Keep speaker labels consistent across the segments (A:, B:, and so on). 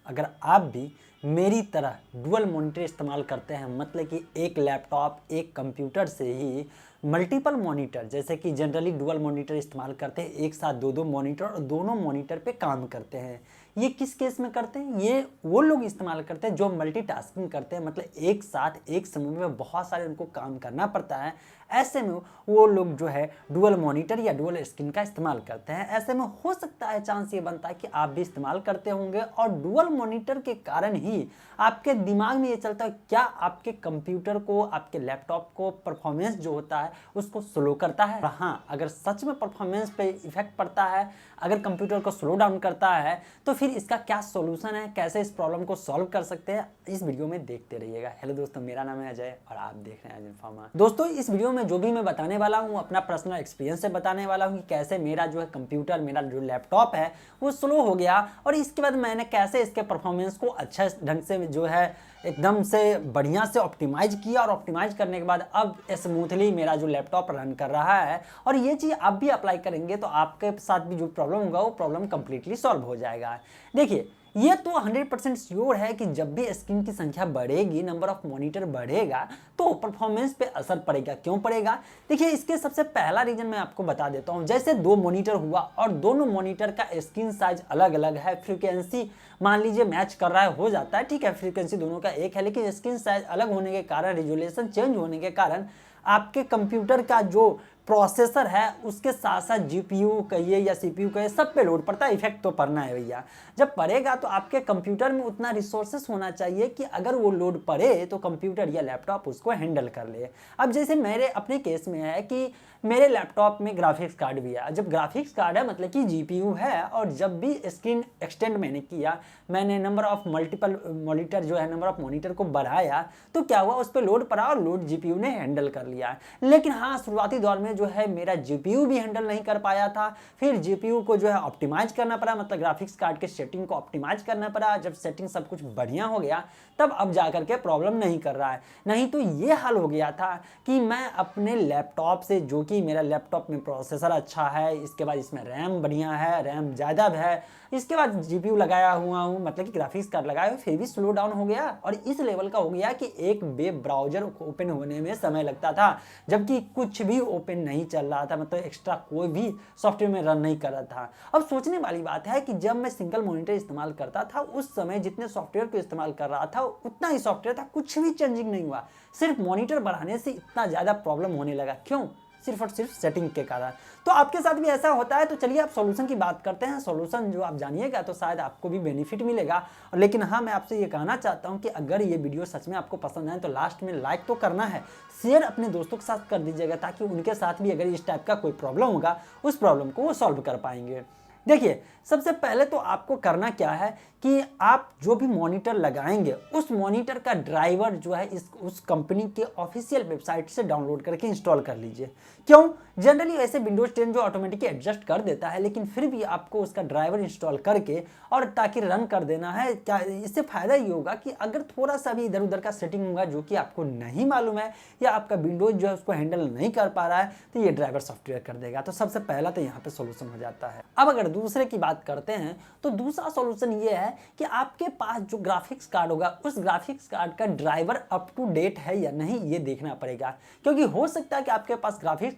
A: अगर आप भी मेरी तरह डुअल मॉनिटर इस्तेमाल करते हैं, मतलब कि एक लैपटॉप एक कंप्यूटर से ही मल्टीपल मॉनिटर, जैसे कि जनरली डुअल मॉनिटर इस्तेमाल करते हैं, एक साथ दो दो मॉनिटर और दोनों मॉनिटर पे काम करते हैं। ये किस केस में करते हैं? ये वो लोग इस्तेमाल करते हैं जो मल्टीटास्किंग करते हैं, मतलब एक साथ एक समय में बहुत सारे उनको काम करना पड़ता है। ऐसे में वो लोग जो है डुअल मॉनिटर या डुअल स्क्रीन का इस्तेमाल करते हैं। ऐसे में हो सकता है, चांस ये बनता है कि आप भी इस्तेमाल करते होंगे, और डुअल मॉनिटर के कारण ही आपके दिमाग में ये चलता है क्या आपके कंप्यूटर को, आपके लैपटॉप को परफॉर्मेंस जो होता है उसको स्लो करता है। हाँ, अगर सच में परफॉर्मेंस पे इफेक्ट पड़ता है, अगर कंप्यूटर को स्लो डाउन करता है, तो फिर इसका क्या सॉल्यूशन है, कैसे इस प्रॉब्लम को सॉल्व कर सकते हैं, इस वीडियो में देखते रहिएगा। हेलो दोस्तों, मेरा नाम है अजय और आप देख रहे हैं अजय फार्मा। दोस्तों, इस वीडियो में जो भी मैं बताने वाला हूँ अपना पर्सनल एक्सपीरियंस से बताने वाला हूँ कि कैसे मेरा जो है कंप्यूटर, मेरा जो लैपटॉप है वो स्लो हो गया, और इसके बाद मैंने कैसे इसके परफॉर्मेंस को अच्छा ढंग से जो है एकदम से बढ़िया से ऑप्टिमाइज किया, और ऑप्टिमाइज करने के बाद अब स्मूथली मेरा जो लैपटॉप रन कर रहा है। और ये चीज़ आप भी अप्लाई करेंगे तो आपके साथ भी जो प्रॉब्लम होगा वो प्रॉब्लम कंप्लीटली सॉल्व हो जाएगा। देखिए, ये तो 100% श्योर है कि जब भी स्क्रीन की संख्या बढ़ेगी, नंबर ऑफ मॉनिटर बढ़ेगा, तो परफॉर्मेंस पे असर पड़ेगा। क्यों पड़ेगा? देखिए, इसके सबसे पहला रीजन मैं आपको बता देता हूँ। जैसे दो मॉनिटर हुआ और दोनों मॉनिटर का स्क्रीन साइज अलग अलग है, फ्रीक्वेंसी मान लीजिए मैच कर रहा है, हो जाता है, ठीक है, फ्रीक्वेंसी दोनों का एक है, लेकिन स्क्रीन साइज अलग होने के कारण, रिजोल्यूशन चेंज होने के कारण आपके कंप्यूटर का जो प्रोसेसर है उसके साथ साथ जीपीयू कहिए या सीपीयू कहिए, सब पे लोड पड़ता है। इफेक्ट तो पड़ना है भैया। जब पड़ेगा तो आपके कंप्यूटर में उतना रिसोर्सेस होना चाहिए कि अगर वो लोड पड़े तो कंप्यूटर या लैपटॉप उसको हैंडल कर ले। अब जैसे मेरे अपने केस में है कि मेरे लैपटॉप में ग्राफिक्स कार्ड भी है। जब ग्राफिक्स कार्ड है मतलब कि जीपीयू है, और जब भी स्क्रीन एक्सटेंड मैंने किया, मैंने नंबर ऑफ मल्टीपल मॉनिटर जो है नंबर ऑफ मॉनिटर को बढ़ाया, तो क्या हुआ, उस पर लोड पड़ा और लोड जीपीयू ने हैंडल कर लिया। लेकिन हाँ, शुरुआती दौर में जो है मेरा जीपीयू भी हैंडल नहीं कर पाया था। फिर जीपीयू को जो है ऑप्टिमाइज करना पड़ा, मतलब ग्राफिक्स कार्ड के सेटिंग को ऑप्टिमाइज करना पड़ा। जब सेटिंग सब कुछ बढ़िया हो गया तब अब जाकर के प्रॉब्लम नहीं कर रहा है। नहीं तो ये हाल हो गया था कि मैं अपने लैपटॉप से, जो कि मेरा लैपटॉप में प्रोसेसर अच्छा है, इसके बाद इसमें रैम बढ़िया है, रैम ज़्यादा है, इसके बाद जीपीयू लगाया हुआ हूँ, मतलब कि ग्राफिक्स कार्ड लगाया हुआ, फिर भी स्लो डाउन हो गया। और इस लेवल का हो गया कि एक वेब ब्राउजर ओपन होने में समय लगता था, जबकि कुछ भी ओपन नहीं चल रहा था, मतलब एक्स्ट्रा कोई भी सॉफ्टवेयर में रन नहीं कर रहा था। अब सोचने वाली बात है कि जब मैं सिंगल मॉनिटर इस्तेमाल करता था, उस समय जितने सॉफ्टवेयर को इस्तेमाल कर रहा था उतना ही सॉफ्टवेयर था, कुछ भी चेंजिंग नहीं हुआ। सिर्फ मॉनिटर बढ़ाने से इतना ज़्यादा प्रॉब्लम होने लगा। क्यों? सिर्फ और सिर्फ सेटिंग के कारण। तो आपके साथ भी ऐसा होता है? तो चलिए आप सॉल्यूशन की बात करते हैं। सॉल्यूशन जो आप जानिएगा तो शायद आपको भी बेनिफिट मिलेगा। लेकिन हाँ, मैं आपसे ये कहना चाहता हूँ कि अगर ये वीडियो सच में आपको पसंद आए तो लास्ट में लाइक तो करना है, शेयर अपने दोस्तों के साथ कर दीजिएगा, ताकि उनके साथ भी अगर इस टाइप का कोई प्रॉब्लम होगा, उस प्रॉब्लम को वो सॉल्व कर पाएंगे। देखिए, सबसे पहले तो आपको करना क्या है कि आप जो भी मॉनिटर लगाएंगे उस मॉनिटर का ड्राइवर जो है उस कंपनी के ऑफिशियल वेबसाइट से डाउनलोड करके इंस्टॉल कर लीजिए। क्यों? जनरली ऐसे विंडोज 10 जो ऑटोमेटिकली एडजस्ट कर देता है, लेकिन फिर भी आपको उसका ड्राइवर इंस्टॉल करके और ताकि रन कर देना है। क्या इससे फायदा ये होगा कि अगर थोड़ा सा भी इधर उधर का सेटिंग होगा जो कि आपको नहीं मालूम है, या आपका विंडोज जो है उसको हैंडल नहीं कर पा रहा है, तो ये ड्राइवर सॉफ्टवेयर कर देगा। तो सबसे पहला तो यहाँ पे सोल्यूशन हो जाता है। अब अगर दूसरे की बात करते हैं तो दूसरा सॉल्यूशन ये है कि आपके पास जो ग्राफिक्स कार्ड होगा उस ग्राफिक्स कार्ड का ड्राइवर अप टू डेट है या नहीं, ये देखना पड़ेगा। क्योंकि हो सकता है कि आपके पास ग्राफिक्स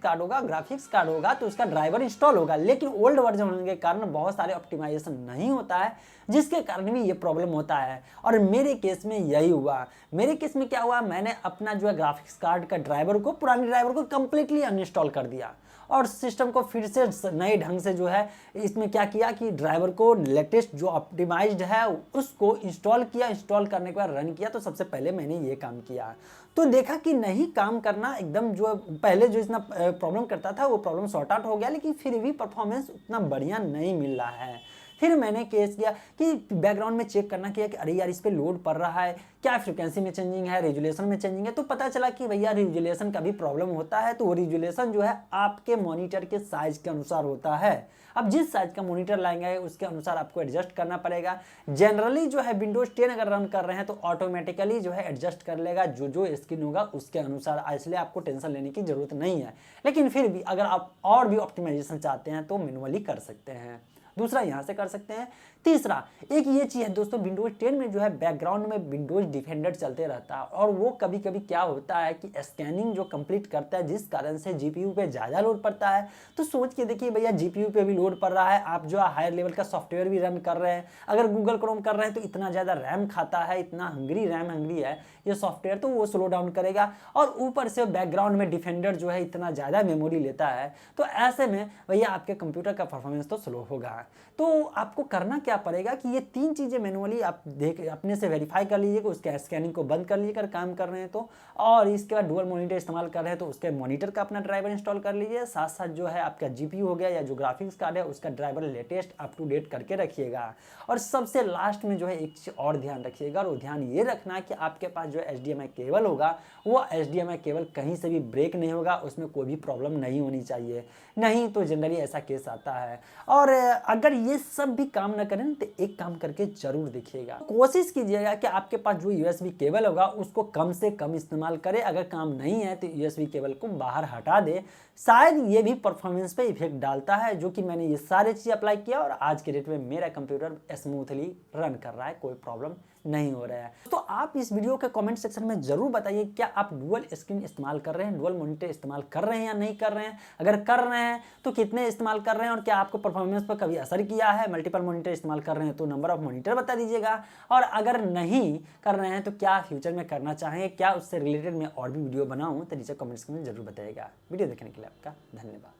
A: कार्ड होगा तो उसका ड्राइवर इंस्टॉल होगा, लेकिन ओल्ड वर्जन होने के कारण बहुत सारे ऑप्टिमाइजेशन नहीं होता है, जिसके कारण भी ये प्रॉब्लम होता है। और मेरे केस में यही हुआ। मेरे केस में क्या हुआ, मैंने अपना जो है ग्राफिक्स कार्ड का ड्राइवर को, पुराने ड्राइवर को कंप्लीटली अनइंस्टॉल कर दिया, और सिस्टम को फिर से नए ढंग से जो है इसमें क्या किया कि ड्राइवर को लेटेस्ट जो ऑप्टिमाइज्ड है उसको इंस्टॉल किया। इंस्टॉल करने के बाद रन किया, तो सबसे पहले मैंने ये काम किया, तो देखा कि नहीं काम करना, एकदम जो पहले जो इतना प्रॉब्लम करता था वो प्रॉब्लम सॉर्ट आउट हो गया, लेकिन फिर भी परफॉर्मेंस उतना बढ़िया नहीं मिल रहा है। फिर मैंने केस किया कि बैकग्राउंड में चेक करना किया कि अरे यार इस पे लोड पड़ रहा है, क्या फ्रीक्वेंसी में चेंजिंग है, रेजुलेशन में चेंजिंग है। तो पता चला कि भैया रेजुलेशन का भी प्रॉब्लम होता है। तो वो रेजुलेशन जो है आपके मॉनिटर के साइज के अनुसार होता है। अब जिस साइज का मॉनिटर लाएंगे उसके अनुसार आपको एडजस्ट करना पड़ेगा। जनरली जो है विंडोज 10 अगर रन कर रहे हैं तो ऑटोमेटिकली जो है एडजस्ट कर लेगा, जो स्क्रीन होगा उसके अनुसार, इसलिए आपको टेंशन लेने की जरूरत नहीं है। लेकिन फिर भी अगर आप और भी ऑप्टिमाइजेशन चाहते हैं तो मैनुअली कर सकते हैं। दूसरा यहाँ से कर सकते हैं। तीसरा एक ये चीज़ है दोस्तों, विंडोज 10 में जो है बैकग्राउंड में विंडोज डिफेंडर चलते रहता है और वो कभी कभी क्या होता है कि स्कैनिंग जो कंप्लीट करता है, जिस कारण से जीपीयू पे ज़्यादा लोड पड़ता है। तो सोच के देखिए भैया, जीपीयू पे भी लोड पड़ रहा है, आप जो है हायर लेवल का सॉफ्टवेयर भी रन कर रहे हैं, अगर गूगल क्रोम कर रहे हैं तो इतना ज़्यादा रैम खाता है, इतना रैम हंग्री है ये सॉफ्टवेयर, तो वो स्लो डाउन करेगा। और ऊपर से बैकग्राउंड में डिफेंडर जो है इतना ज़्यादा मेमोरी लेता है, तो ऐसे में भैया आपके कंप्यूटर का परफॉर्मेंस तो स्लो होगा। तो आपको करना क्या पड़ेगा कि ये 3 चीज़ें मैनुअली आप देख अपने से वेरीफाई कर लीजिए कि उसके स्कैनिंग को बंद कर लीजिए अगर काम कर रहे हैं तो, और इसके बाद डुअल मॉनिटर इस्तेमाल कर रहे हैं तो उसके मॉनिटर का अपना ड्राइवर इंस्टॉल कर लीजिए। साथ साथ जो है आपका जीपीयू हो गया या जो ग्राफिक्स कार्ड है उसका driver latest up to date करके रखिएगा। और सबसे लास्ट में जो है एक चीज़ और ध्यान रखिएगा, और ध्यान ये रखना कि आपके पास जो HDMI केबल होगा वो HDMI केबल कहीं से भी ब्रेक नहीं होगा, उसमें कोई भी प्रॉब्लम नहीं होनी चाहिए, नहीं तो जनरली ऐसा केस आता है। और अगर ये सब भी काम ना करें तो एक काम करके जरूर देखिएगा, कोशिश कीजिएगा कि आपके पास जो USB केबल होगा उसको कम से कम इस्तेमाल करें। अगर काम नहीं है तो USB केबल को बाहर हटा दे, शायद ये भी परफॉर्मेंस पे इफेक्ट डालता है। जो कि मैंने ये सारे चीज़ अप्लाई किया और आज के डेट में मेरा कंप्यूटर स्मूथली रन कर रहा है, कोई प्रॉब्लम नहीं हो रहा है। तो आप इस वीडियो के कमेंट सेक्शन में जरूर बताइए, क्या आप डुअल स्क्रीन इस्तेमाल कर रहे हैं, डुअल मॉनिटर इस्तेमाल कर रहे हैं या नहीं कर रहे हैं। अगर कर रहे हैं तो कितने इस्तेमाल कर रहे हैं और क्या आपको परफॉर्मेंस पर कभी असर किया है। मल्टीपल मॉनिटर इस्तेमाल कर रहे हैं तो नंबर ऑफ मॉनिटर बता दीजिएगा, और अगर नहीं कर रहे हैं तो क्या फ्यूचर में करना चाहेंगे, क्या उससे रिलेटेड मैं और भी वीडियो बनाऊँ तो नीचे कमेंट्स में जरूर बताइएगा। वीडियो देखने के लिए आपका धन्यवाद।